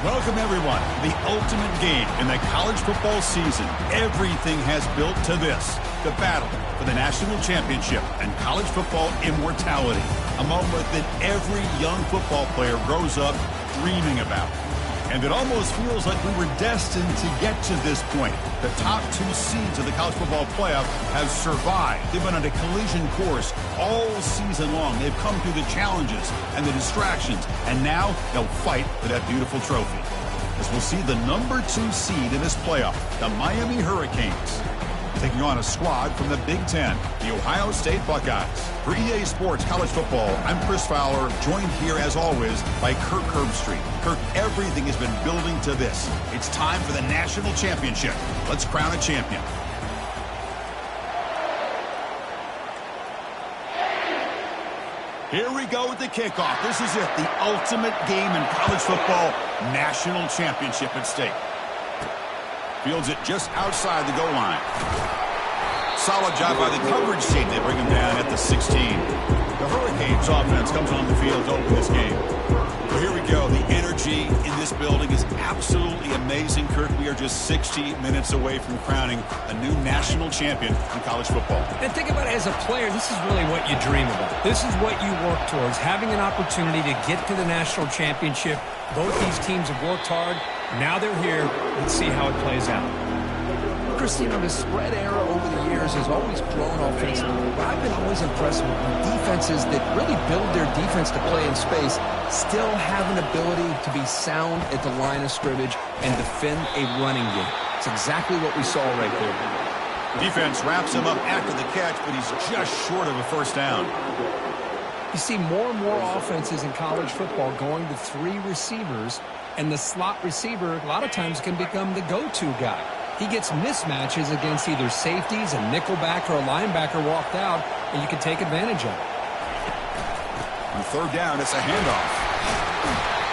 Welcome, everyone, to the ultimate game in the college football season. Everything has built to this, the battle for the national championship and college football immortality, a moment that every young football player grows up dreaming about. And it almost feels like we were destined to get to this point. The top two seeds of the college football playoff have survived. They've been on a collision course all season long. They've come through the challenges and the distractions, and now they'll fight for that beautiful trophy. As we'll see the number 2 seed in this playoff, the Miami Hurricanes, taking on a squad from the Big Ten, the Ohio State Buckeyes. For EA Sports College Football, I'm Chris Fowler, joined here as always by Kirk Herbstreit. Kirk, everything has been building to this. It's time for the national championship. Let's crown a champion. Here we go with the kickoff. This is it, the ultimate game in college football, national championship at stake. Fields it just outside the goal line. Solid job by the coverage team. They bring him down at the 16. The Hurricanes offense comes on the field to open this game. Well, here we go. The energy in this building is absolutely amazing, Kirk. We are just 60 minutes away from crowning a new national champion in college football. And think about it as a player, this is really what you dream about. This is what you work towards, having an opportunity to get to the national championship. Both these teams have worked hard. Now they're here. Let's see how it plays out. Christina, the spread era over the years has always grown offensively, but I've been always impressed with defenses that really build their defense to play in space, still have an ability to be sound at the line of scrimmage and defend a running game. It's exactly what we saw right there. Defense wraps him up after the catch, but he's just short of a first down. You see more and more offenses in college football going to 3 receivers, and the slot receiver a lot of times can become the go-to guy. He gets mismatches against either safeties, a nickelback, or a linebacker walked out, and you can take advantage of it. On third down, it's a handoff.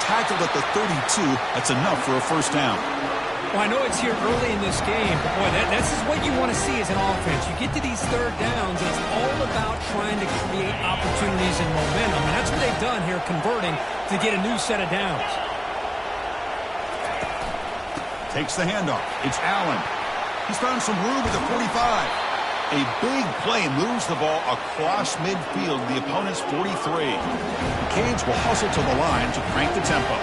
Tackled at the 32. That's enough for a first down. Well, I know it's here early in this game, but boy, this is what you want to see as an offense. You get to these third downs, it's all about trying to create opportunities and momentum, and that's what they've done here, converting to get a new set of downs. Takes the handoff. It's Allen. He's found some room at the 45. A big play moves the ball across midfield, the opponent's 43. The Canes will hustle to the line to crank the tempo.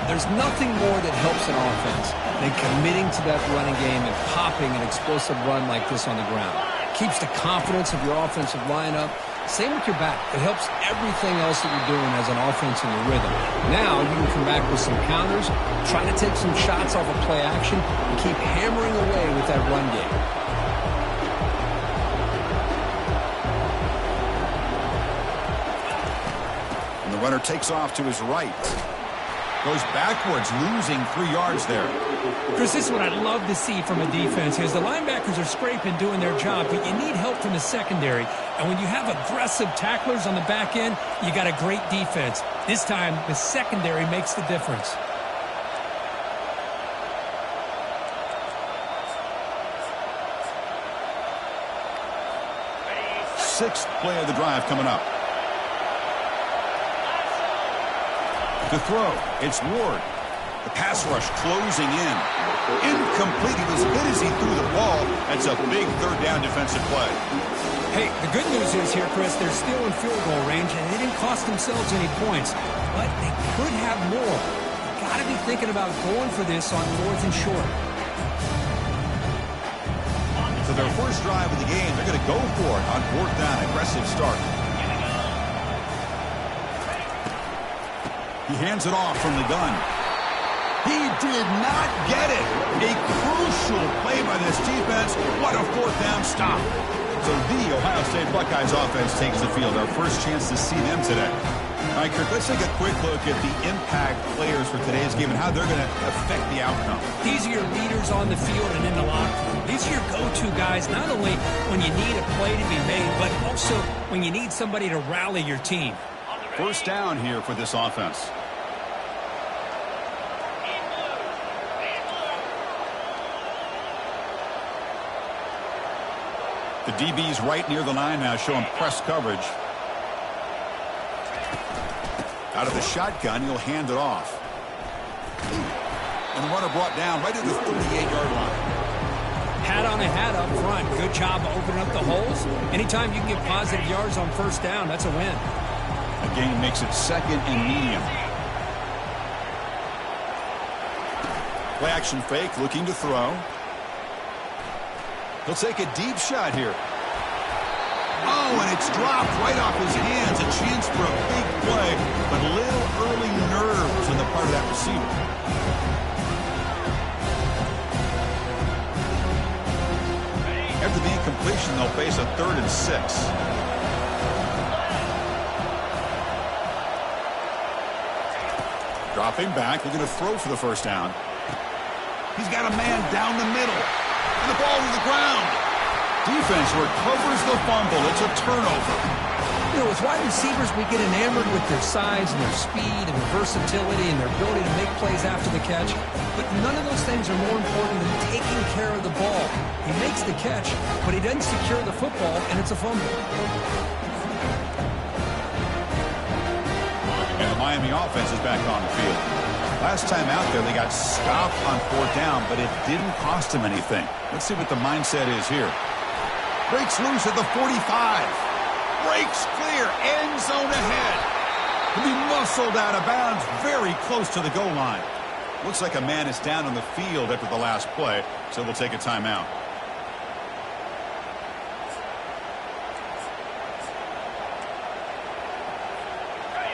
There's nothing more that helps an offense than committing to that running game and popping an explosive run like this on the ground. Keeps the confidence of your offensive lineup. Same with your back. It helps everything else that you're doing as an offense in your rhythm. Now you can come back with some counters, try to take some shots off of play action, and keep hammering away with that run game. And the runner takes off to his right. Goes backwards, losing 3 yards there. Chris, this is what I love to see from a defense is the linebackers are scraping, doing their job, but you need help from the secondary. And when you have aggressive tacklers on the back end, you got a great defense. This time, the secondary makes the difference. Sixth play of the drive coming up. To throw, it's Ward. The pass rush closing in. Incomplete. He was hit as he threw the ball. That's a big third down defensive play. Hey, the good news is here, Chris, they're still in field goal range, and they didn't cost themselves any points. But they could have more. You got to be thinking about going for this on 4th and short. So their first drive of the game, they're going to go for it on 4th down. Aggressive start. He hands it off from the gun. He did not get it. A crucial play by this defense. What a 4th down stop. So the Ohio State Buckeyes offense takes the field. Our first chance to see them today. All right, Kirk, let's take a quick look at the impact players for today's game and how they're going to affect the outcome. These are your leaders on the field and in the locker room. These are your go-to guys, not only when you need a play to be made, but also when you need somebody to rally your team. First down here for this offense. The DB's right near the line now, showing press coverage. Out of the shotgun, he'll hand it off. And the runner brought down right at the 38-yard line. Hat on a hat up front. Good job opening up the holes. Anytime you can get positive yards on first down, that's a win. A gain makes it second and medium. Play action fake, looking to throw. He'll take a deep shot here. Oh, and it's dropped right off his hands. A chance for a big play, but a little early nerves on the part of that receiver. After the incompletion, they'll face a 3rd and 6. Dropping back, looking to throw for the first down. He's got a man down the middle. And the ball to the ground. Defense recovers the fumble. It's a turnover. You know, as wide receivers, we get enamored with their size and their speed and their versatility and their ability to make plays after the catch. But none of those things are more important than taking care of the ball. He makes the catch, but he doesn't secure the football, and it's a fumble. And the Miami offense is back on the field. Last time out there, they got stopped on 4th down, but it didn't cost them anything. Let's see what the mindset is here. Breaks loose at the 45. Breaks clear. End zone ahead. He'll be muscled out of bounds very close to the goal line. Looks like a man is down on the field after the last play, so we'll take a timeout.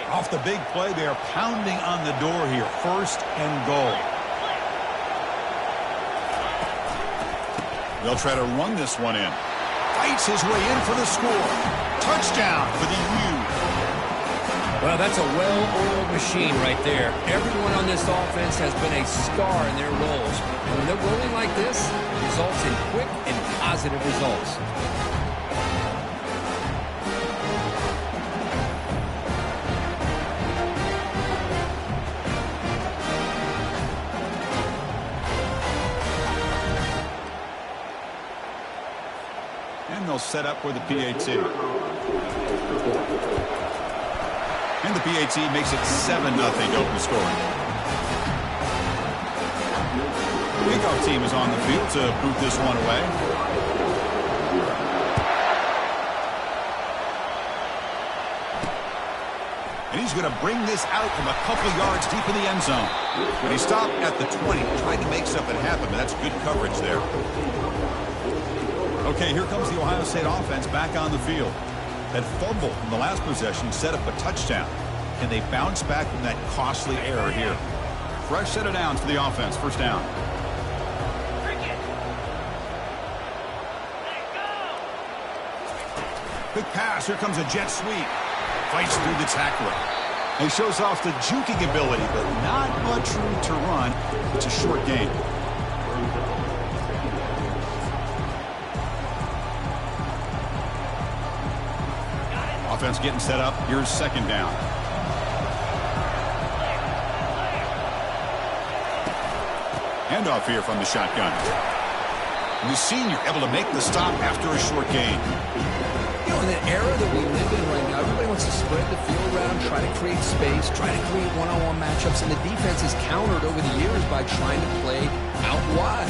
Off the big play, they are pounding on the door here. 1st and goal. They'll try to run this one in. Fights his way in for the score. Touchdown for the U. Well, that's a well-oiled machine right there. Everyone on this offense has been a star in their roles. And when they're rolling like this, it results in quick and positive results. They'll set up for the PAT. And the PAT makes it 7-0 to open scoring. The kickoff team is on the field to boot this one away. And he's going to bring this out from a couple yards deep in the end zone. When he stopped at the 20, trying to make something happen, but that's good coverage there. Okay, here comes the Ohio State offense back on the field. That fumble from the last possession set up a touchdown. Can they bounce back from that costly error here? Fresh set of downs for the offense. First down. Quick pass. Here comes a jet sweep. Fights through the tackler. He shows off the juking ability, but not much room to run. It's a short game. Offense getting set up. Here's 2nd down. Handoff here from the shotgun. And the senior able to make the stop after a short gain. You know, in the era that we live in right now, everybody wants to spread the field around, try to create space, try to create one-on-one matchups, and the defense is countered over the years by trying to play out wide.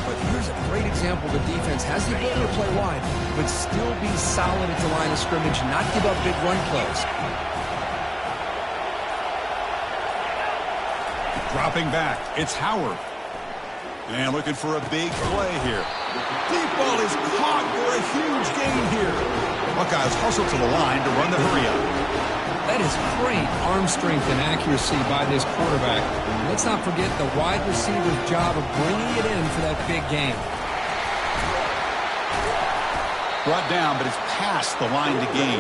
But here's a great example. The defense has the ability to play wide, but still be solid at the line of scrimmage, not give up big run plays. Dropping back, it's Howard. And looking for a big play here. Deep ball is caught for a huge gain here. Buckeyes hustle to the line to run the hurry up. That is great arm strength and accuracy by this quarterback. Let's not forget the wide receiver's job of bringing it in for that big game. Brought down, but it's past the line to gain.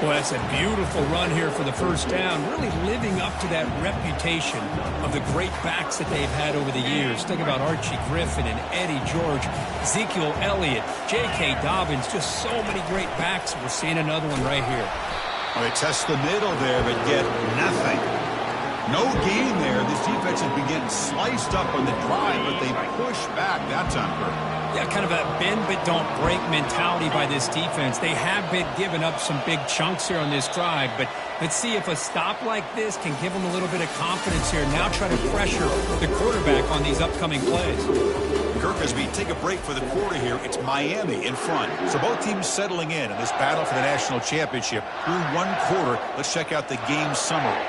Well, that's a beautiful run here for the first down, really living up to that reputation of the great backs that they've had over the years. Think about Archie Griffin and Eddie George, Ezekiel Elliott, J.K. Dobbins, just so many great backs. We're seeing another one right here. Well, they test the middle there, but get nothing. No gain there. This defense has been getting sliced up on the drive, but they push back that time, Kirk. Yeah, kind of a bend but don't break mentality by this defense. They have been giving up some big chunks here on this drive, but let's see if a stop like this can give them a little bit of confidence here. Now try to pressure the quarterback on these upcoming plays. Kirk, as we take a break for the quarter here, it's Miami in front. So both teams settling in this battle for the national championship through one quarter. Let's check out the game summary.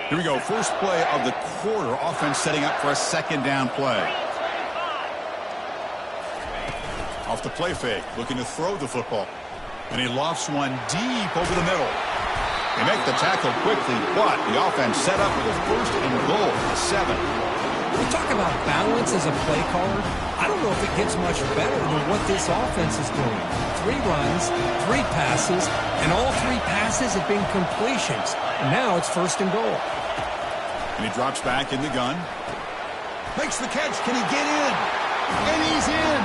Here we go. First play of the quarter. Offense setting up for a second down play. Off the play fake. Looking to throw the football. And he lofts one deep over the middle. They make the tackle quickly, but the offense set up with a first and goal at 7. We talk about balance as a play caller. I don't know if it gets much better than what this offense is doing. 3 runs, 3 passes, and all 3 passes have been completions. And now it's first and goal. And he drops back in the gun. Makes the catch. Can he get in? And he's in.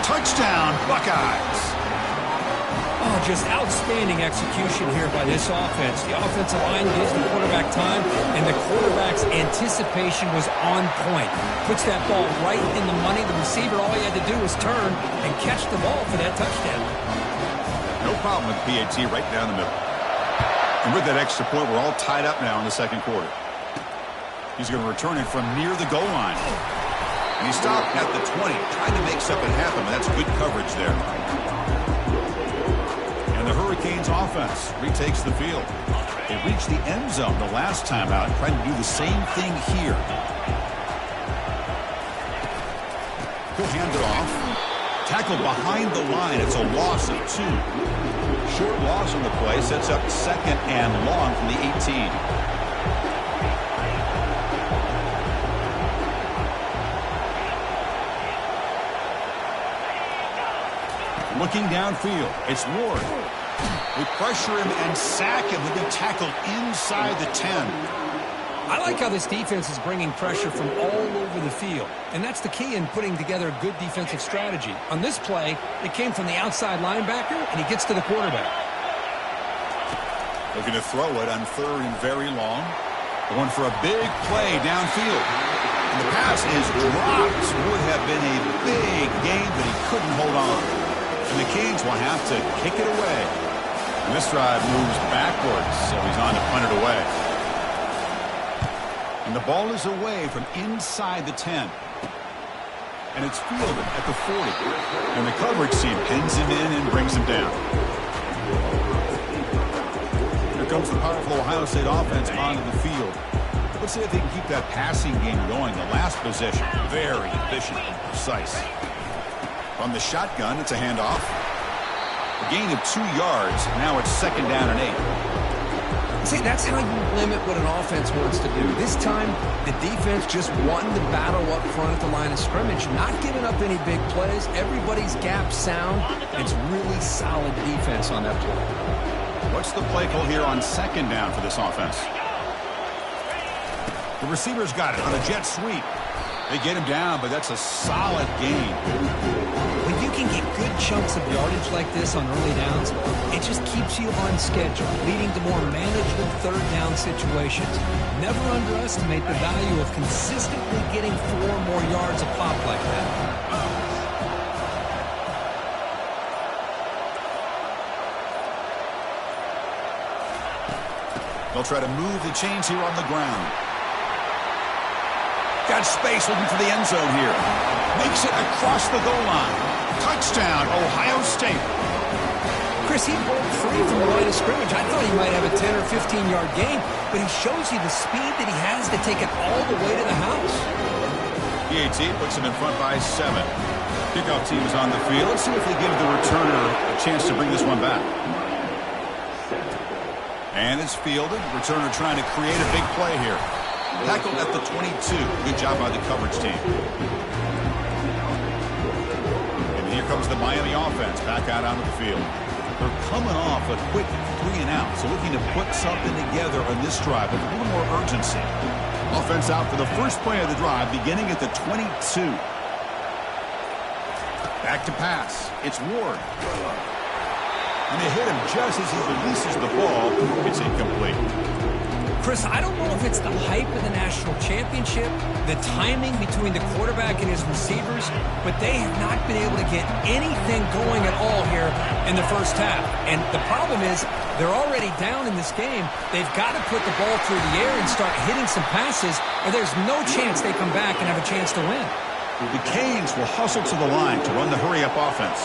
Touchdown, Buckeyes. Oh, just outstanding execution here by this offense. The offensive line gives the quarterback time, and the quarterback's anticipation was on point. Puts that ball right in the money. The receiver, all he had to do was turn and catch the ball for that touchdown. No problem with PAT right down the middle. And with that extra point, we're all tied up now in the second quarter. He's going to return it from near the goal line. And he stopped at the 20, trying to make something happen, but that's good coverage there. And the Hurricanes offense retakes the field. They reached the end zone the last time out, trying to do the same thing here. He'll hand it off. Tackled behind the line. It's a loss of 2. Short loss on the play sets up second and long from the 18. Looking downfield, it's Ward. They pressure him and sack him. He'll be tackled inside the 10. I like how this defense is bringing pressure from all over the field, and that's the key in putting together a good defensive strategy. On this play, it came from the outside linebacker, and he gets to the quarterback. Looking to throw it on 3rd and very long. Going for a big play downfield. And the pass is dropped. Would have been a big gain, but he couldn't hold on. And the Canes will have to kick it away. And this drive moves backwards, so he's on to punt it away. And the ball is away from inside the 10. And it's fielded at the 40. And the coverage team pins him in and brings him down. Here comes the powerful Ohio State offense onto the field. Let's see if they can keep that passing game going. The last possession, very efficient and precise. From the shotgun, it's a handoff. A gain of 2 yards. Now it's second down and 8. See, that's how you limit what an offense wants to do. This time, the defense just won the battle up front at the line of scrimmage, not giving up any big plays. Everybody's gap sound. It's really solid defense on that play. What's the play call here on second down for this offense? The receiver's got it on a jet sweep. They get him down, but that's a solid gain. When you can get good chunks of yardage like this on early downs, it just keeps you on schedule, leading to more manageable third down situations. Never underestimate the value of consistently getting 4 more yards a pop like that. They'll try to move the chains here on the ground. Got space looking for the end zone here. Makes it across the goal line. Touchdown, Ohio State. Chris, he broke free from the line of scrimmage. I thought he might have a 10 or 15-yard gain, but he shows you the speed that he has to take it all the way to the house. PAT puts him in front by 7. Kickoff team is on the field. Let's see if they give the returner a chance to bring this one back. And it's fielded. Returner trying to create a big play here. Tackled at the 22. Good job by the coverage team. And here comes the Miami offense back out onto the field. They're coming off a quick 3 and out, so looking to put something together on this drive with a little more urgency. Offense out for the first play of the drive, beginning at the 22. Back to pass. It's Ward. And they hit him just as he releases the ball. It's incomplete. Chris, I don't know if it's the hype of the national championship, the timing between the quarterback and his receivers, but they have not been able to get anything going at all here in the first half. And the problem is they're already down in this game. They've got to put the ball through the air and start hitting some passes, or there's no chance they come back and have a chance to win. The Canes will hustle to the line to run the hurry-up offense.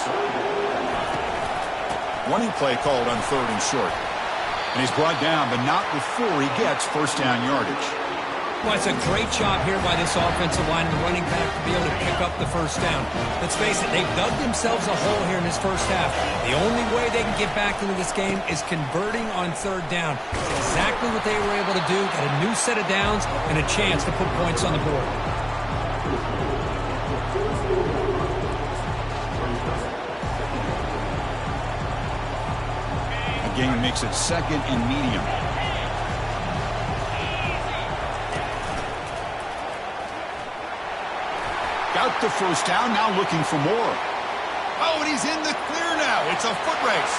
Running play called on 3rd and short. And he's brought down, but not before he gets first down yardage. Well, it's a great job here by this offensive line and the running back to be able to pick up the first down. Let's face it, they've dug themselves a hole here in this first half. The only way they can get back into this game is converting on 3rd down. It's exactly what they were able to do. Got a new set of downs and a chance to put points on the board. Gain makes it 2nd and medium. Got the first down, now looking for more. Oh, and he's in the clear now. It's a foot race.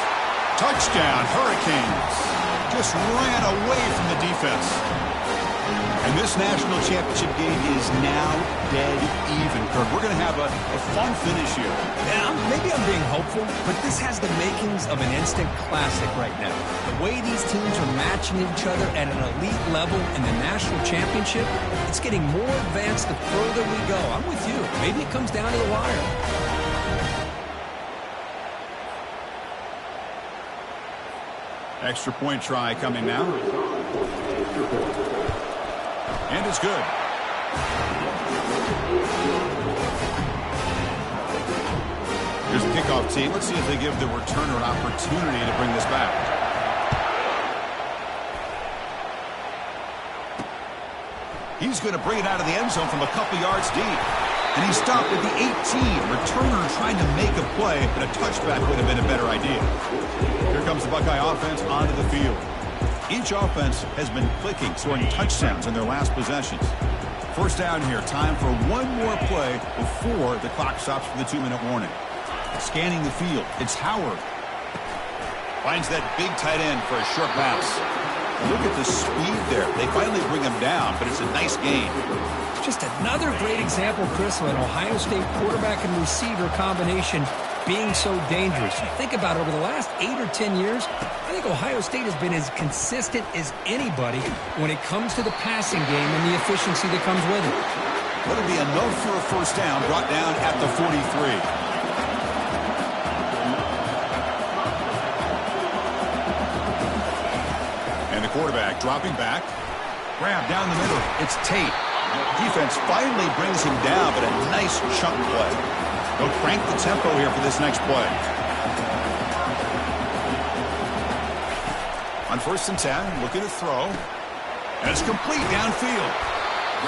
Touchdown, Hurricanes. Just ran away from the defense. And this national championship game is now dead even, Kirk. We're going to have a fun finish here. Yeah, maybe I'm being hopeful, but this has the makings of an instant classic right now. The way these teams are matching each other at an elite level in the national championship, it's getting more advanced the further we go. I'm with you. Maybe it comes down to the wire. Extra point try coming now. And it's good. Here's the kickoff team. Let's see if they give the returner an opportunity to bring this back. He's going to bring it out of the end zone from a couple yards deep. And he stopped at the 18. Returner trying to make a play, but a touchback would have been a better idea. Here comes the Buckeye offense onto the field. Each offense has been clicking, scoring touchdowns in their last possessions. First down here. Time for one more play before the clock stops for the 2-minute warning. Scanning the field. It's Howard. Finds that big tight end for a short pass. Look at the speed there. They finally bring him down, but it's a nice gain. Just another great example, Chris, of an Ohio State quarterback and receiver combination being so dangerous. You think about it, over the last 8 or 10 years, I think Ohio State has been as consistent as anybody when it comes to the passing game and the efficiency that comes with it. That'll be enough for a first down, brought down at the 43. And the quarterback dropping back. Grab down the middle. It's Tate. Defense finally brings him down, but a nice chunk play. They'll crank the tempo here for this next play. On 1st and 10, looking to throw. And it's complete downfield.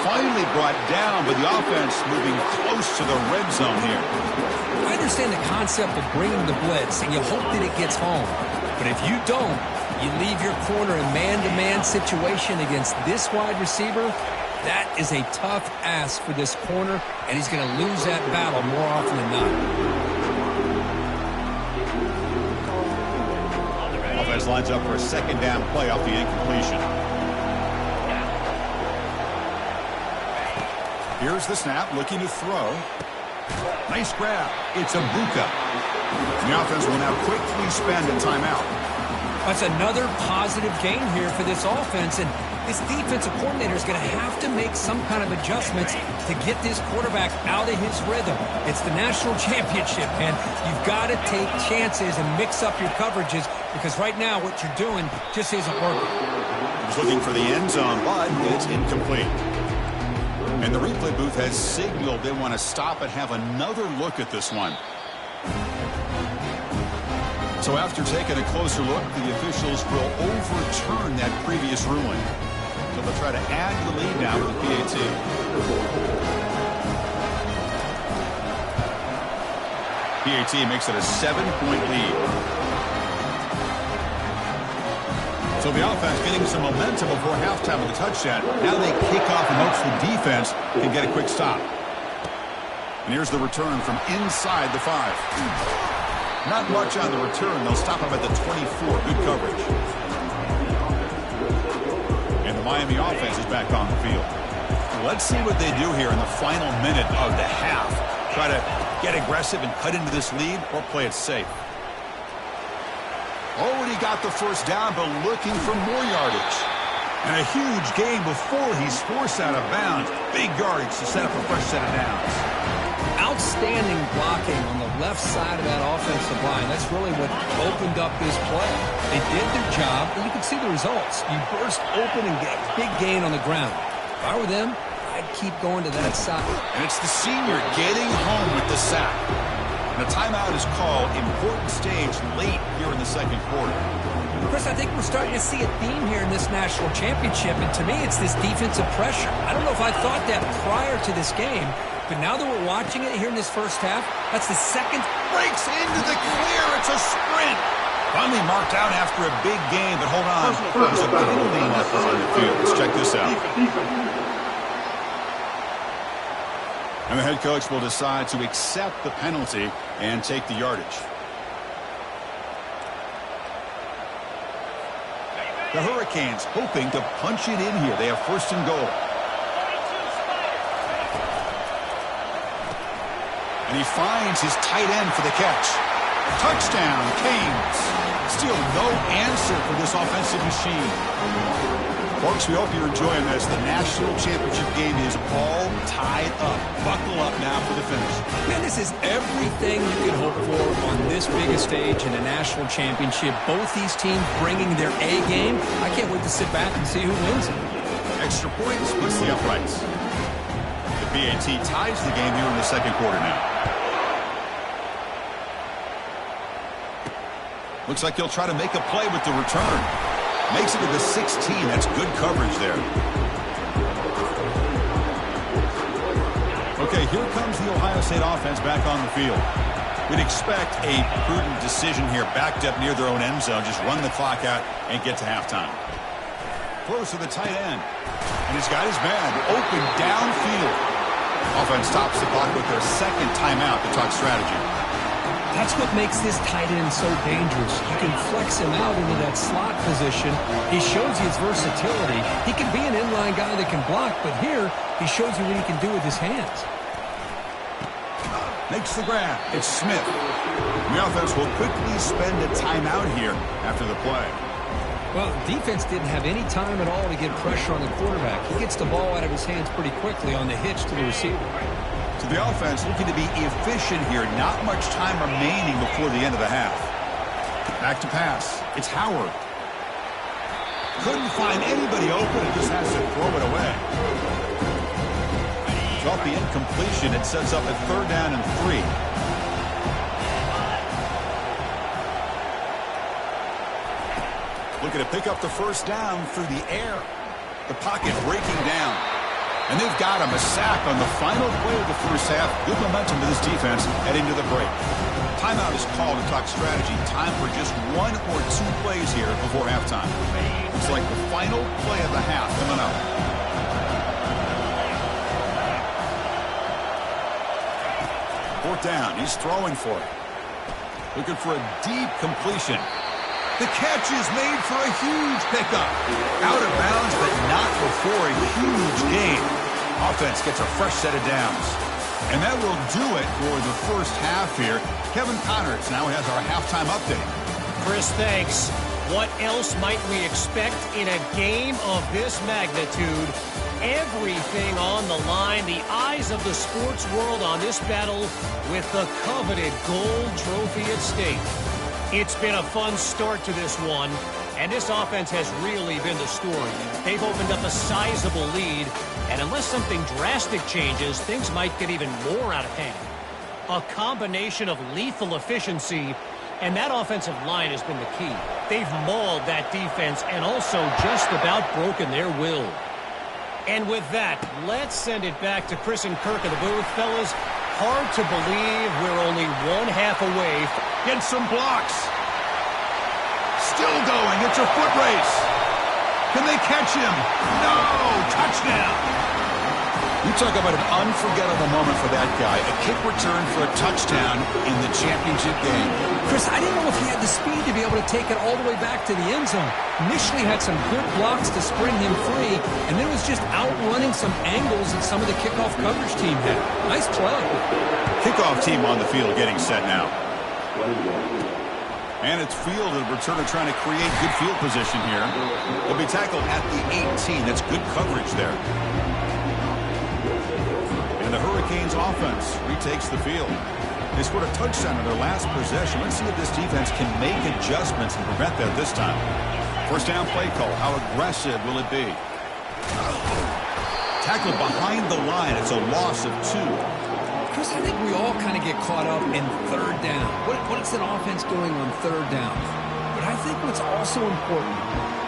Finally brought down, but the offense moving close to the red zone here. I understand the concept of bringing the blitz, and you hope that it gets home. But if you don't, you leave your corner in man-to-man situation against this wide receiver. That is a tough ask for this corner, and he's going to lose that battle more often than not. Offense lines up for a 2nd down play off the incompletion. Here's the snap, looking to throw. Nice grab. It's a Buka. The offense will now quickly spend a timeout. That's another positive gain here for this offense, and this defensive coordinator is going to have to make some kind of adjustments to get this quarterback out of his rhythm. It's the national championship, and you've got to take chances and mix up your coverages, because right now what you're doing just isn't working. He's looking for the end zone, but it's incomplete. And the replay booth has signaled they want to stop and have another look at this one. So after taking a closer look, the officials will overturn that previous ruling. So they'll try to add to the lead now with the PAT. PAT makes it a 7-point lead. So the offense getting some momentum before halftime with a touchdown. Now they kick off and hopes the defense can get a quick stop. And here's the return from inside the 5. Not much on the return. They'll stop him at the 24. Good coverage. And the Miami offense is back on the field. Let's see what they do here in the final minute of the half. Try to get aggressive and cut into this lead, or play it safe. Already got the first down, but looking for more yardage. And a huge gain before he's forced out of bounds. Big yardage to set up a fresh set of downs. Outstanding blocking on the left side of that offensive line. That's really what opened up this play. They did their job, and you can see the results. You burst open and get a big gain on the ground. If I were them, I'd keep going to that side. And it's the senior getting home with the sack. And a timeout is called. Important stage late here in the second quarter. Chris, I think we're starting to see a theme here in this national championship, and to me it's this defensive pressure. I don't know if I thought that prior to this game, but now that we're watching it here in this first half, that's the second. Breaks into the clear. It's a sprint. Finally marked out after a big game, but hold on. There's a penalty left on the field. Let's check this out. And the head coach will decide to accept the penalty and take the yardage. The Hurricanes hoping to punch it in here. They have first and goal. And he finds his tight end for the catch. Touchdown, Canes. Still no answer for this offensive machine. Folks, we hope you're enjoying this. The national championship game is all tied up. Buckle up now for the finish. Man, this is everything you can hope for on this biggest stage in a national championship. Both these teams bringing their A game. I can't wait to sit back and see who wins it. Extra point splits the uprights. The BAT ties the game here in the second quarter now. Looks like he'll try to make a play with the return. Makes it to the 16. That's good coverage there. Okay, here comes the Ohio State offense back on the field. We'd expect a prudent decision here, backed up near their own end zone. Just run the clock out and get to halftime. Close to the tight end. And he's got his man open downfield. Offense stops the clock with their second timeout to talk strategy. That's what makes this tight end so dangerous. You can flex him out into that slot position. He shows you his versatility. He can be an inline guy that can block, but here he shows you what he can do with his hands. Makes the grab. It's Smith. The offense will quickly spend a timeout here after the play. Well, defense didn't have any time at all to get pressure on the quarterback. He gets the ball out of his hands pretty quickly on the hitch to the receiver. So the offense looking to be efficient here. Not much time remaining before the end of the half. Back to pass. It's Howard. Couldn't find anybody open and just has to throw it away. Off the incompletion, it sets up a 3rd down and 3. Looking to pick up the first down through the air. The pocket breaking down. And they've got him a sack on the final play of the first half. Good momentum to this defense heading to the break. Timeout is called to talk strategy. Time for just 1 or 2 plays here before halftime. It's like the final play of the half coming up. Fourth down. He's throwing for it. Looking for a deep completion. The catch is made for a huge pickup. Out of bounds, but not before a huge gain. Offense gets a fresh set of downs. And that will do it for the first half here. Kevin Connors now has our halftime update. Chris, thanks. What else might we expect in a game of this magnitude? Everything on the line. The eyes of the sports world on this battle with the coveted gold trophy at stake. It's been a fun start to this one, and this offense has really been the story. They've opened up a sizable lead, and unless something drastic changes, things might get even more out of hand. A combination of lethal efficiency, and that offensive line has been the key. They've mauled that defense and also just about broken their will. And with that, let's send it back to Chris and Kirk in the booth. Fellas, hard to believe we're only 1/2 away. Get some blocks. Still going. It's a foot race. Can they catch him? No! Touchdown! You talk about an unforgettable moment for that guy. A kick return for a touchdown in the championship game. Chris, I didn't know if he had the speed to be able to take it all the way back to the end zone. Initially had some good blocks to spring him free, and then was just outrunning some angles that some of the kickoff coverage team had. Nice play. Kickoff team on the field getting set now. And it's Field, the returner, trying to create good field position here. He'll be tackled at the 18. That's good coverage there. And the Hurricanes offense retakes the field. They scored a touchdown in their last possession. Let's see if this defense can make adjustments and prevent that this time. First down play call. How aggressive will it be? Tackled behind the line. It's a loss of 2. Chris, I think we all kind of get caught up in third down. What is an offense doing on third down? But I think what's also important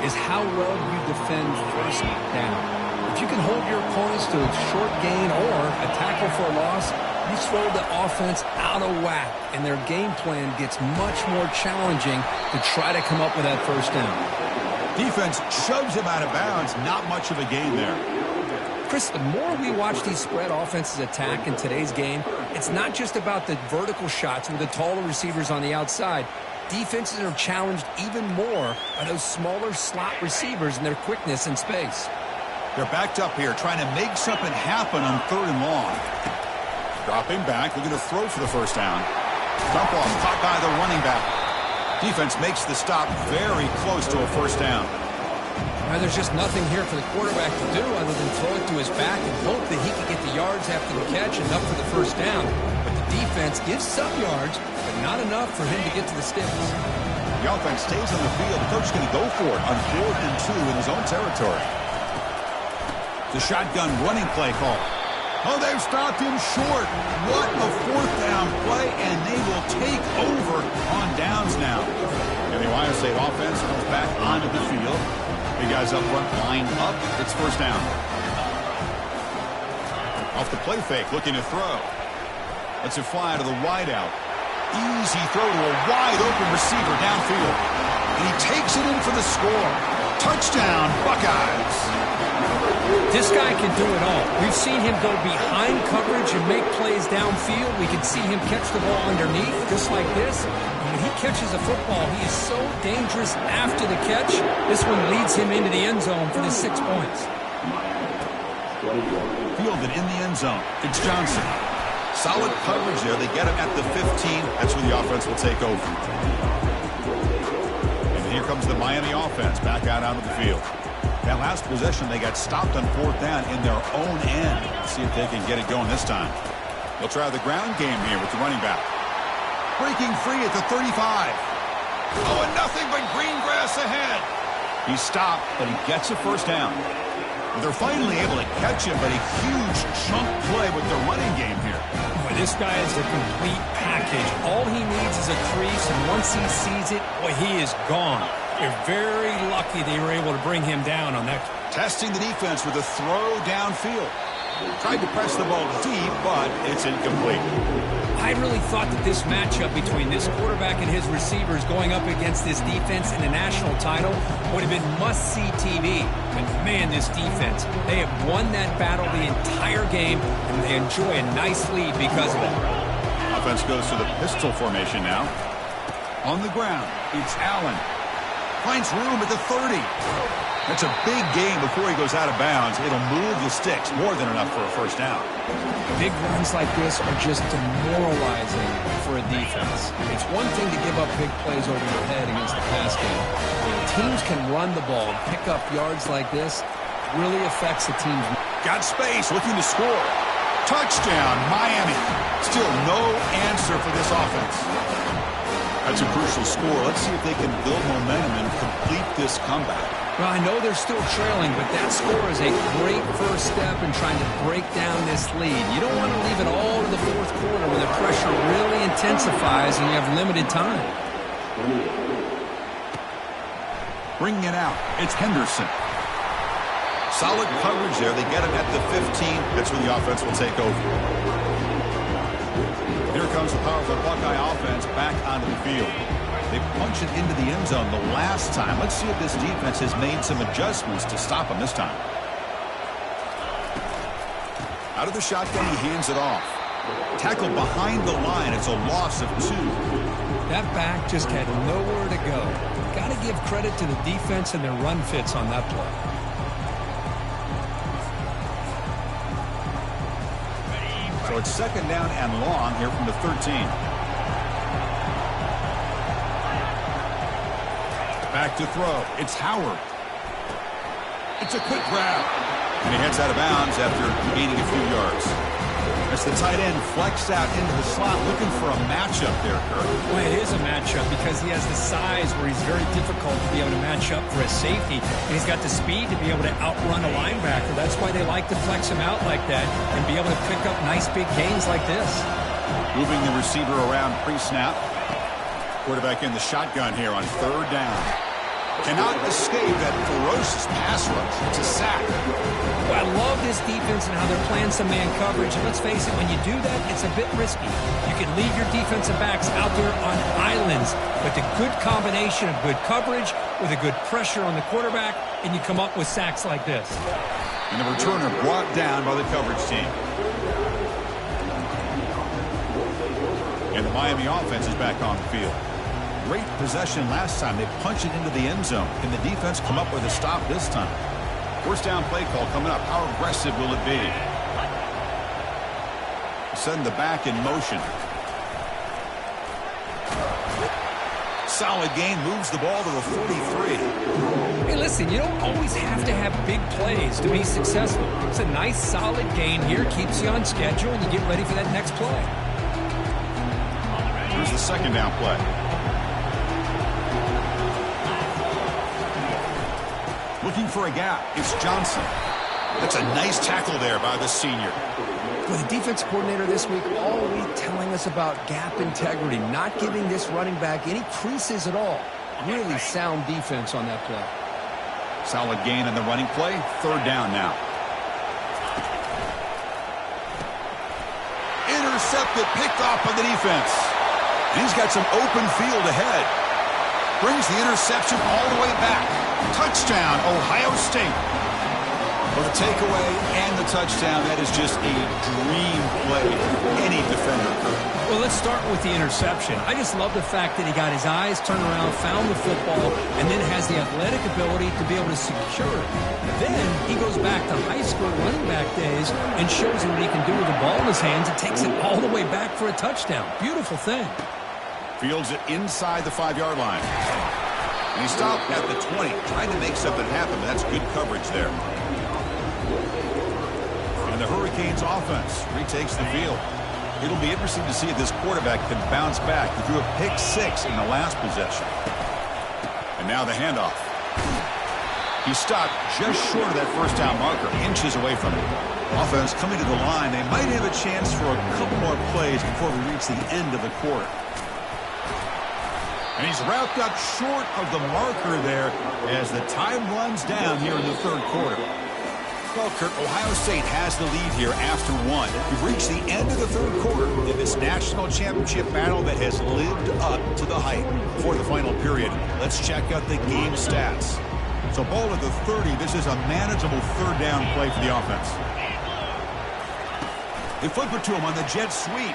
is how well you defend first down. If you can hold your opponents to a short gain or a tackle for a loss, you throw the offense out of whack, and their game plan gets much more challenging to try to come up with that first down. Defense shoves him out of bounds. Not much of a gain there. Chris, the more we watch these spread offenses attack in today's game, it's not just about the vertical shots with the taller receivers on the outside. Defenses are challenged even more by those smaller slot receivers and their quickness in space. They're backed up here, trying to make something happen on 3rd and long. Dropping back, looking to throw for the first down. Dump off, caught by the running back. Defense makes the stop very close to a first down. Now, there's just nothing here for the quarterback to do other than throw it to his back and hope that he can get the yards after the catch enough for the first down. But the defense gives some yards, but not enough for him to get to the sticks. The offense stays on the field. The coach is going to go for it on 4th and 2 in his own territory. The shotgun running play call. Oh, they've stopped him short. What a 4th down play, and they will take over on downs now. And the Ohio State offense comes back onto the field. The guys up front line up. It's first down. Off the play fake, looking to throw. Lets it fly to the wideout. Easy throw to a wide-open receiver downfield. And he takes it in for the score. Touchdown, Buckeyes. This guy can do it all. We've seen him go behind coverage and make plays downfield. We can see him catch the ball underneath, just like this. And when he catches a football, he is so dangerous after the catch. This one leads him into the end zone for the 6 points. Fielded in the end zone. It's Johnson. Solid coverage there. They get him at the 15. That's where the offense will take over. And here comes the Miami offense back out onto the field. That last possession, they got stopped on 4th down in their own end. Let's see if they can get it going this time. They'll try the ground game here with the running back. Breaking free at the 35. Oh, and nothing but green grass ahead. He stopped, but he gets a first down. They're finally able to catch him, but a huge chunk play with their running game here. Boy, this guy is a complete package. All he needs is a crease, and once he sees it, boy, he is gone. They're very lucky they were able to bring him down on that. Testing the defense with a throw downfield. Tried to press the ball deep, but it's incomplete. I really thought that this matchup between this quarterback and his receivers going up against this defense in a national title would have been must-see TV. But man, this defense, they have won that battle the entire game, and they enjoy a nice lead because of it. Offense goes to the pistol formation now. On the ground, it's Allen. Finds room at the 30. That's a big game before he goes out of bounds. It'll move the sticks more than enough for a first down. Big runs like this are just demoralizing for a defense. It's one thing to give up big plays over your head against the pass game. When teams can run the ball and pick up yards like this, it really affects the team's... Got space, looking to score. Touchdown, Miami. Still no answer for this offense. That's a crucial score. Let's see if they can build momentum and complete this comeback. Well, I know they're still trailing, but that score is a great first step in trying to break down this lead. You don't want to leave it all to the 4th quarter where the pressure really intensifies and you have limited time. Bringing it out, it's Henderson. Solid coverage there. They get him at the 15. That's where the offense will take over. Here comes the powerful Buckeye offense back onto the field. They punch it into the end zone the last time. Let's see if this defense has made some adjustments to stop them this time. Out of the shotgun, he hands it off. Tackle behind the line. It's a loss of 2. That back just had nowhere to go. Got to give credit to the defense and their run fits on that play. So it's 2nd down and long here from the 13. Back to throw. It's Howard. It's a quick grab. And he heads out of bounds after gaining a few yards. As the tight end flexed out into the slot, looking for a matchup there, Kirk. Well, it is a matchup because he has the size where he's very difficult to be able to match up for a safety. And he's got the speed to be able to outrun a linebacker. That's why they like to flex him out like that and be able to pick up nice big gains like this. Moving the receiver around pre-snap. Quarterback in the shotgun here on 3rd down. Cannot escape that ferocious pass rush. It's a sack. Well, I love this defense and how they're playing some man coverage. And let's face it, when you do that, it's a bit risky. You can leave your defensive backs out there on islands, but the good combination of good coverage with a good pressure on the quarterback, and you come up with sacks like this. And the returner brought down by the coverage team. And the Miami offense is back on the field. Great possession last time. They punched it into the end zone. Can the defense come up with a stop this time? 1st down play call coming up. How aggressive will it be? Send the back in motion. Solid gain, moves the ball to the 43. Hey, listen, you don't always have to have big plays to be successful. It's a nice, solid gain here. Keeps you on schedule, and you get ready for that next play. Here's the 2nd down play. Looking for a gap. It's Johnson. That's a nice tackle there by the senior. Well, the defense coordinator this week all week telling us about gap integrity, not giving this running back any creases at all. Really sound defense on that play. Solid gain in the running play. 3rd down now. Intercepted, picked off by the defense. And he's got some open field ahead. Brings the interception all the way back. Touchdown, Ohio State. For the takeaway and the touchdown, that is just a dream play for any defender. Well, let's start with the interception. I just love the fact that he got his eyes turned around, found the football, and then has the athletic ability to be able to secure it. Then he goes back to high school running back days and shows him what he can do with the ball in his hands and takes it all the way back for a touchdown. Beautiful thing. Fields it inside the 5-yard line. And he stopped at the 20, trying to make something happen, but that's good coverage there. And the Hurricanes offense retakes the field. It'll be interesting to see if this quarterback can bounce back. He threw a pick-6 in the last possession. And now the handoff. He stopped just short of that 1st down marker, inches away from it. Offense coming to the line. They might have a chance for a couple more plays before we reach the end of the quarter. And he's wrapped up short of the marker there as the time runs down here in the 3rd quarter. Well, Kirk, Ohio State has the lead here after 1. We've reached the end of the 3rd quarter in this national championship battle that has lived up to the hype. For the final period, let's check out the game stats. So ball at the 30, this is a manageable 3rd down play for the offense. They flip it to him on the jet sweep.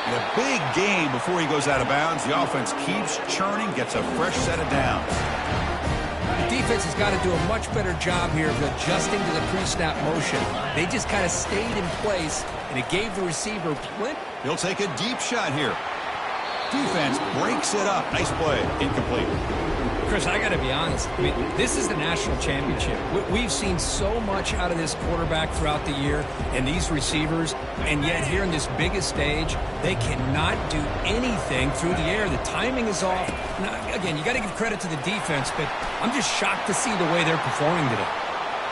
And a big gain before he goes out of bounds. The offense keeps churning, gets a fresh set of downs. The defense has got to do a much better job here of adjusting to the pre-snap motion. They just kind of stayed in place, and it gave the receiver plenty. He'll take a deep shot here. Defense breaks it up. Nice play. Incomplete. Chris, I got to be honest. I mean, this is the national championship. We've seen so much out of this quarterback throughout the year and these receivers, and yet here in this biggest stage, they cannot do anything through the air. The timing is off. Now, again, you got to give credit to the defense, but I'm just shocked to see the way they're performing today.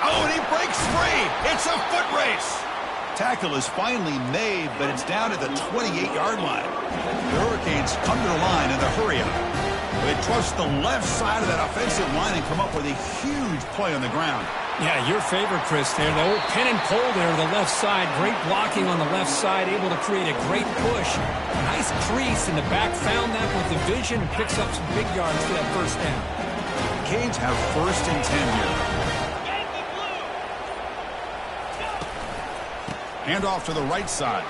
Oh, and he breaks free. It's a foot race. Tackle is finally made, but it's down at the 28-yard line. The Hurricanes come to the line in a hurry-up. They trust the left side of that offensive line and come up with a huge play on the ground. Yeah, your favorite, Chris, there. The old pin and pull there to the left side. Great blocking on the left side, able to create a great push. Nice crease, and the back found that with the vision and picks up some big yards for that 1st down. Canes have 1st and 10 here. Hand off to the right side.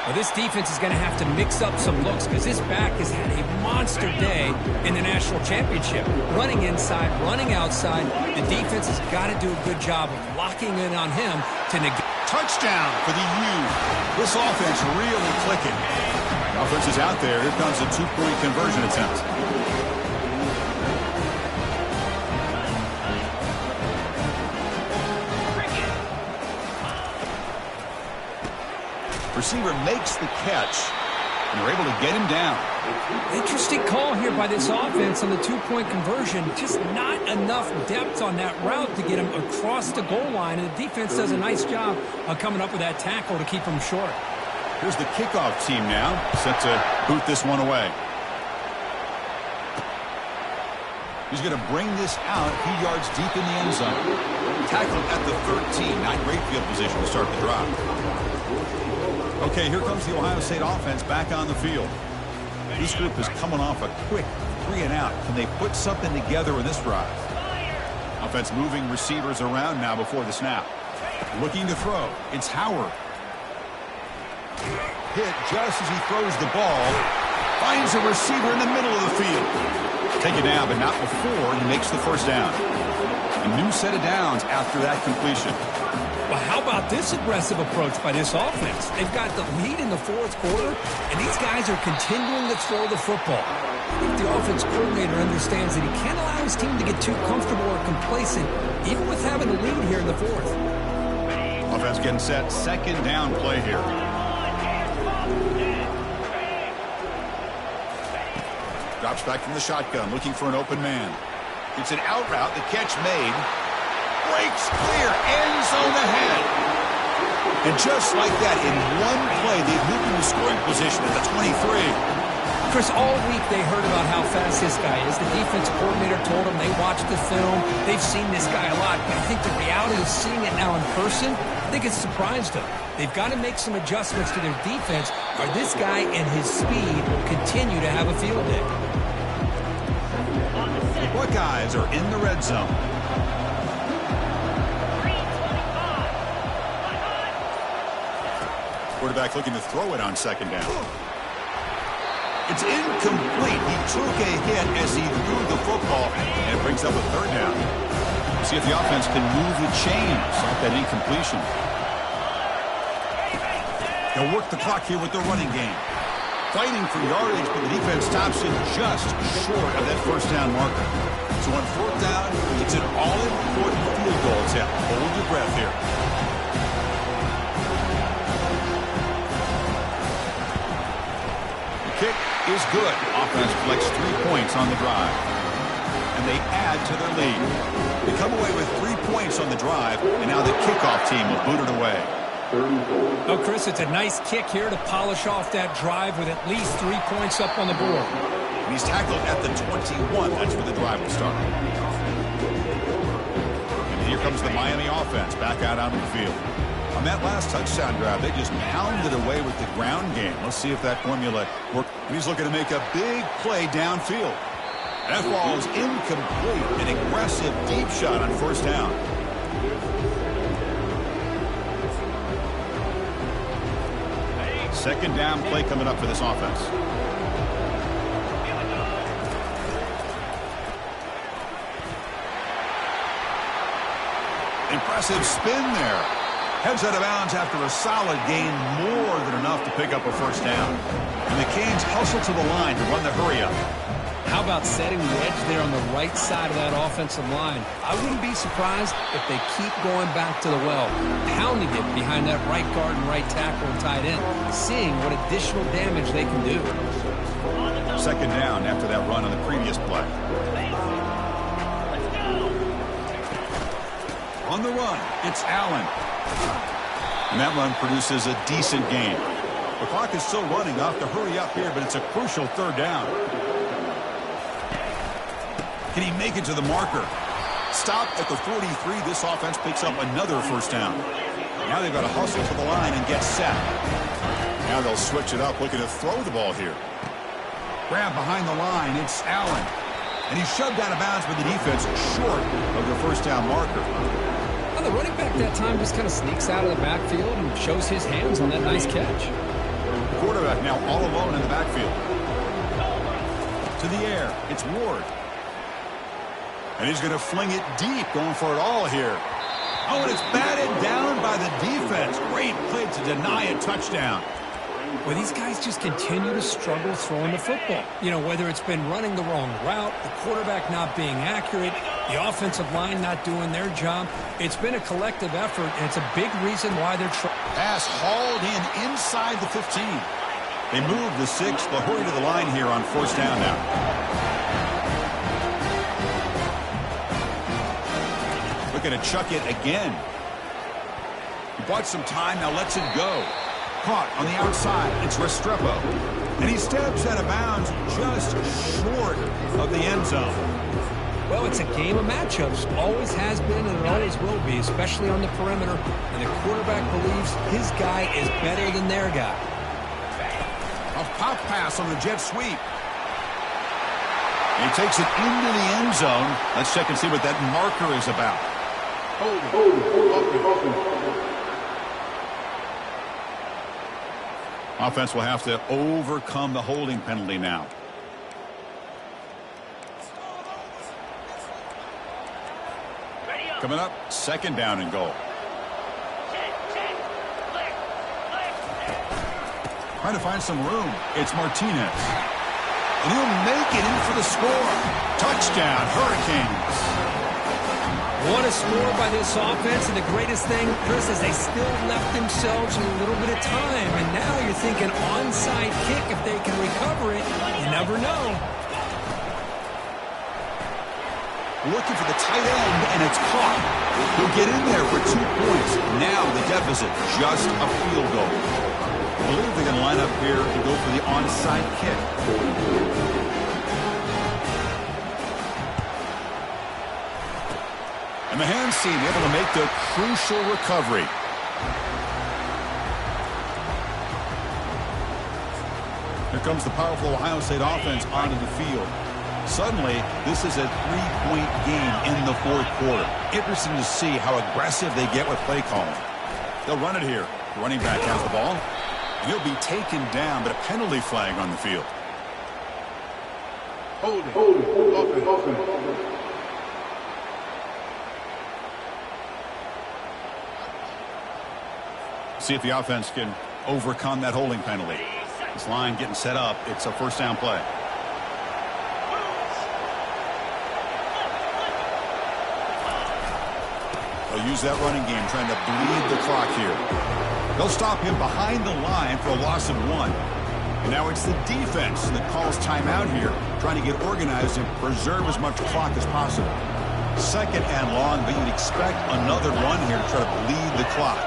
Well, this defense is going to have to mix up some looks because this back has had a monster day in the national championship. Running inside, running outside. The defense has got to do a good job of locking in on him to negate. Touchdown for the U. This offense really clicking. The offense is out there. Here comes a two-point conversion attempt. Receiver makes the catch, and they're able to get him down. Interesting call here by this offense on the two-point conversion. Just not enough depth on that route to get him across the goal line, and the defense does a nice job of coming up with that tackle to keep him short. Here's the kickoff team now, set to boot this one away. He's going to bring this out a few yards deep in the end zone. Tackled at the 13, not great field position to start the drive. Okay, here comes the Ohio State offense back on the field. This group is coming off a quick 3-and-out. Can they put something together in this drive? Offense moving receivers around now before the snap. Looking to throw. It's Howard. Hit just as he throws the ball. Finds a receiver in the middle of the field. Taken down, but not before he makes the first down. A new set of downs after that completion. Well, how about this aggressive approach by this offense? They've got the lead in the fourth quarter, and these guys are continuing to throw the football. I think the offense coordinator understands that he can't allow his team to get too comfortable or complacent, even with having a lead here in the fourth. Offense getting set. Second down play here. Drops back from the shotgun, looking for an open man. It's an out route. The catch made. Breaks clear. End zone ahead. And just like that, in one play, they've moved into scoring position at the 23. Chris, all week they heard about how fast this guy is. The defense coordinator told them they watched the film. They've seen this guy a lot. But I think the reality of seeing it now in person, I think it's surprised them. They've got to make some adjustments to their defense, or this guy and his speed will continue to have a field day. The Buckeyes are in the red zone. Quarterback looking to throw it on second down. It's incomplete. He took a hit as he threw the football, and it brings up a third down. See if the offense can move the chains off that incompletion. They'll work the clock here with the running game. Fighting for yardage, but the defense stops him just short of that first down marker. So on fourth down, it's an all-important field goal attempt. Hold your breath here. Kick is good. Offense collects 3 points on the drive. And they add to their lead. They come away with 3 points on the drive, and now the kickoff team will boot it away. Oh, Chris, it's a nice kick here to polish off that drive with at least 3 points up on the board. And he's tackled at the 21. That's where the drive will start. And here comes the Miami offense back out onto the field. On that last touchdown drive, they just pounded away with the ground game. Let's see if that formula works. He's looking to make a big play downfield. That ball is incomplete. An aggressive deep shot on first down. Second down play coming up for this offense. Impressive spin there. Heads out of bounds after a solid gain, more than enough to pick up a first down. And the Canes hustle to the line to run the hurry-up. How about setting the edge there on the right side of that offensive line? I wouldn't be surprised if they keep going back to the well, pounding it behind that right guard and right tackle and tight end, seeing what additional damage they can do. Second down after that run on the previous play. On the run, it's Allen. And that run produces a decent gain. The clock is still running off the hurry up here, but it's a crucial third down. Can he make it to the marker? Stop at the 43. This offense picks up another first down. Now they've got to hustle to the line and get set. Now they'll switch it up, looking to throw the ball here. Grab behind the line, it's Allen. And he's shoved out of bounds by the defense short of the first down marker. Well, the running back that time just kind of sneaks out of the backfield and shows his hands on that nice catch. The quarterback now all alone in the backfield. To the air. It's Ward. And he's going to fling it deep, going for it all here. Oh, and it's batted down by the defense. Great play to deny a touchdown. Well, these guys just continue to struggle throwing the football. You know, whether it's been running the wrong route, the quarterback not being accurate, the offensive line not doing their job. It's been a collective effort, and it's a big reason why they're trying. Pass hauled in inside the 15. They move the 6. They'll hurry to the line here on first down now. Looking to chuck it again. He bought some time, now lets it go. Caught on the outside. It's Restrepo. And he steps out of bounds just short of the end zone. Well, it's a game of matchups. Always has been and it always will be, especially on the perimeter. And the quarterback believes his guy is better than their guy. A pop pass on the jet sweep. He takes it into the end zone. Let's check and see what that marker is about. Offense will have to overcome the holding penalty now. Coming up, second down and goal. Trying to find some room. It's Martinez. And he'll make it in for the score. Touchdown, Hurricanes. What a score by this offense, and the greatest thing, Chris, is they still left themselves a little bit of time, and now you're thinking onside kick if they can recover it. You never know. Looking for the tight end, and it's caught. He'll get in there for 2 points. Now the deficit, just a field goal. I believe they're going to line up here and go for the onside kick. And the hands team able to make the crucial recovery. Here comes the powerful Ohio State offense onto the field. Suddenly, this is a 3-point game in the fourth quarter. Interesting to see how aggressive they get with play calling. They'll run it here. The running back has the ball. And he'll be taken down, but a penalty flag on the field. Open. See if the offense can overcome that holding penalty. This line getting set up. It's a first down play. They'll use that running game trying to bleed the clock here. They'll stop him behind the line for a loss of 1. And now it's the defense that calls timeout here, trying to get organized and preserve as much clock as possible. Second and long, but you'd expect another run here to try to bleed the clock.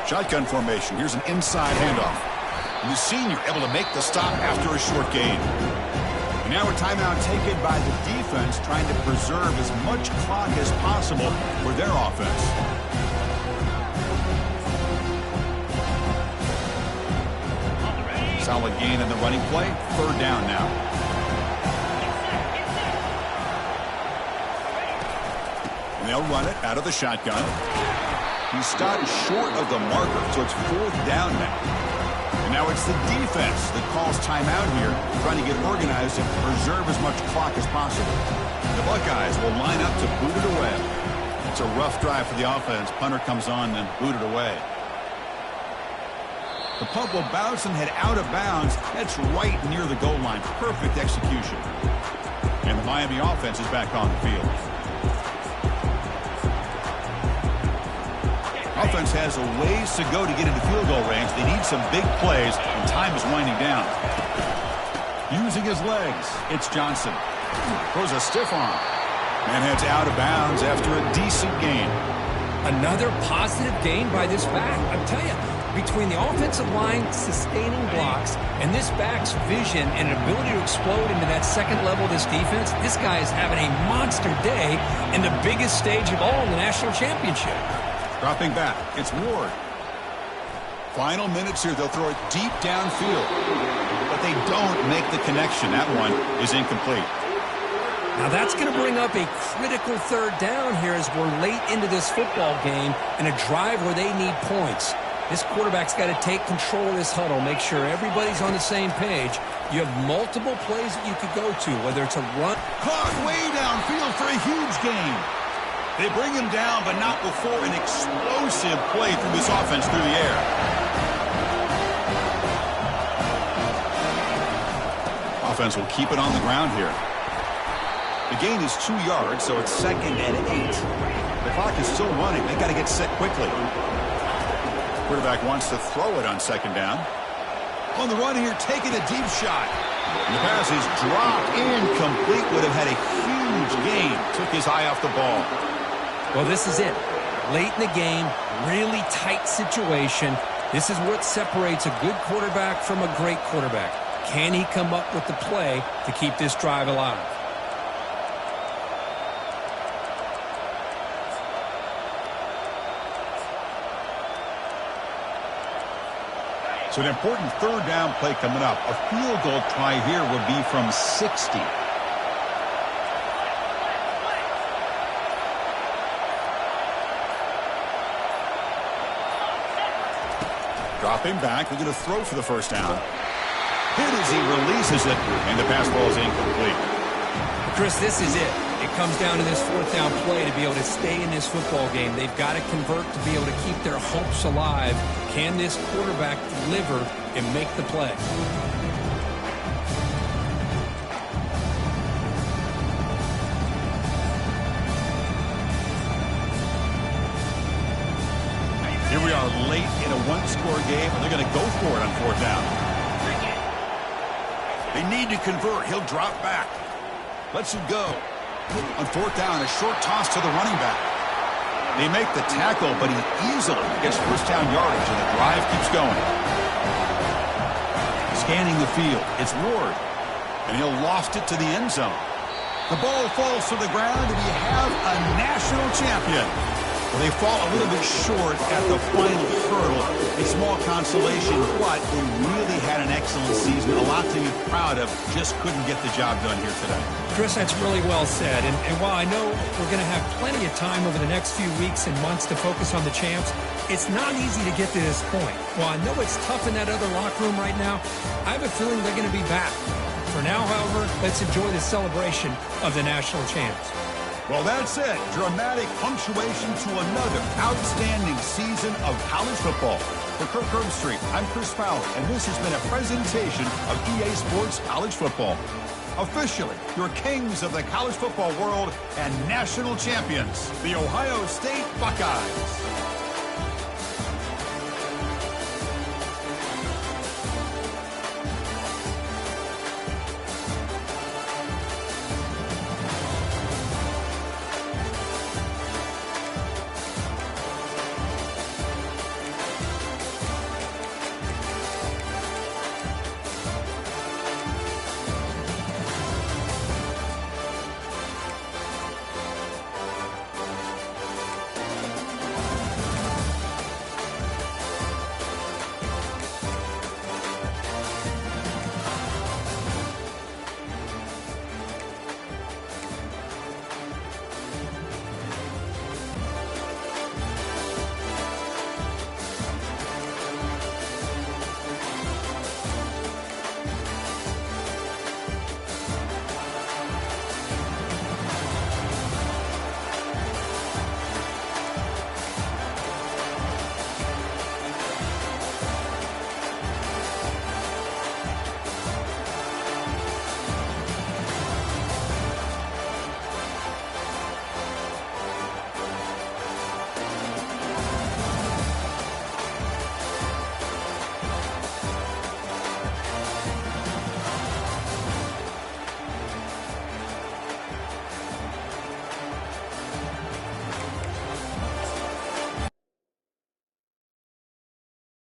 Shotgun formation. Here's an inside handoff. And the senior able to make the stop after a short gain. And now a timeout taken by the defense, trying to preserve as much clock as possible for their offense. Solid gain in the running play. Third down now. And they'll run it out of the shotgun. He stopped short of the marker, so it's fourth down now. And now it's the defense that calls timeout here, trying to get organized and preserve as much clock as possible. The Buckeyes will line up to boot it away. It's a rough drive for the offense. Punter comes on and boot it away. The punt will bounce and head out of bounds. That's right near the goal line. Perfect execution. And the Miami offense is back on the field. Offense has a ways to go to get into field goal range. They need some big plays, and time is winding down. Using his legs, it's Johnson. Throws a stiff arm. And heads out of bounds after a decent gain. Another positive gain by this back. I'm telling you, between the offensive line sustaining blocks and this back's vision and ability to explode into that second level of this defense, this guy is having a monster day in the biggest stage of all in the national championship. Dropping back, it's Ward. Final minutes here, they'll throw it deep downfield. But they don't make the connection. That one is incomplete. Now that's going to bring up a critical third down here as we're late into this football game in a drive where they need points. This quarterback's got to take control of this huddle, make sure everybody's on the same page. You have multiple plays that you could go to, whether it's a run. Caught way downfield for a huge gain. They bring him down, but not before an explosive play through this offense through the air. Offense will keep it on the ground here. The gain is 2 yards, so it's 2nd and 8. The clock is still running. They got to get set quickly. Quarterback wants to throw it on 2nd down. On the run here, taking a deep shot. And the pass is dropped incomplete. Would have had a huge gain. Took his eye off the ball. Well, this is it. Late in the game, really tight situation. This is what separates a good quarterback from a great quarterback. Can he come up with the play to keep this drive alive? So an important third down play coming up. A field goal try here would be from 60. Dropping back. They're going to throw for the first down. Hit as he releases it, and the pass ball is incomplete. Chris, this is it. It comes down to this fourth down play to be able to stay in this football game. They've got to convert to be able to keep their hopes alive. Can this quarterback deliver and make the play? Here we are late in a one-score game, and they're going to go for it on fourth down. They need to convert. He'll drop back. Lets him go. On fourth down, a short toss to the running back. They make the tackle, but he easily gets first down yardage, and the drive keeps going. Scanning the field, it's Ward, and he'll loft it to the end zone. The ball falls to the ground, and we have a national champion. Well, they fall a little bit short at the final hurdle. A small consolation, but they really had an excellent season. A lot to be proud of. Just couldn't get the job done here today. Chris, that's really well said. And while I know we're going to have plenty of time over the next few weeks and months to focus on the champs, it's not easy to get to this point. While I know it's tough in that other locker room right now, I have a feeling they're going to be back. For now, however, let's enjoy the celebration of the national champs. Well, that's it. Dramatic punctuation to another outstanding season of college football. For Kirk Herbstreit, I'm Chris Fowler, and this has been a presentation of EA Sports College Football. Officially, your kings of the college football world and national champions, the Ohio State Buckeyes.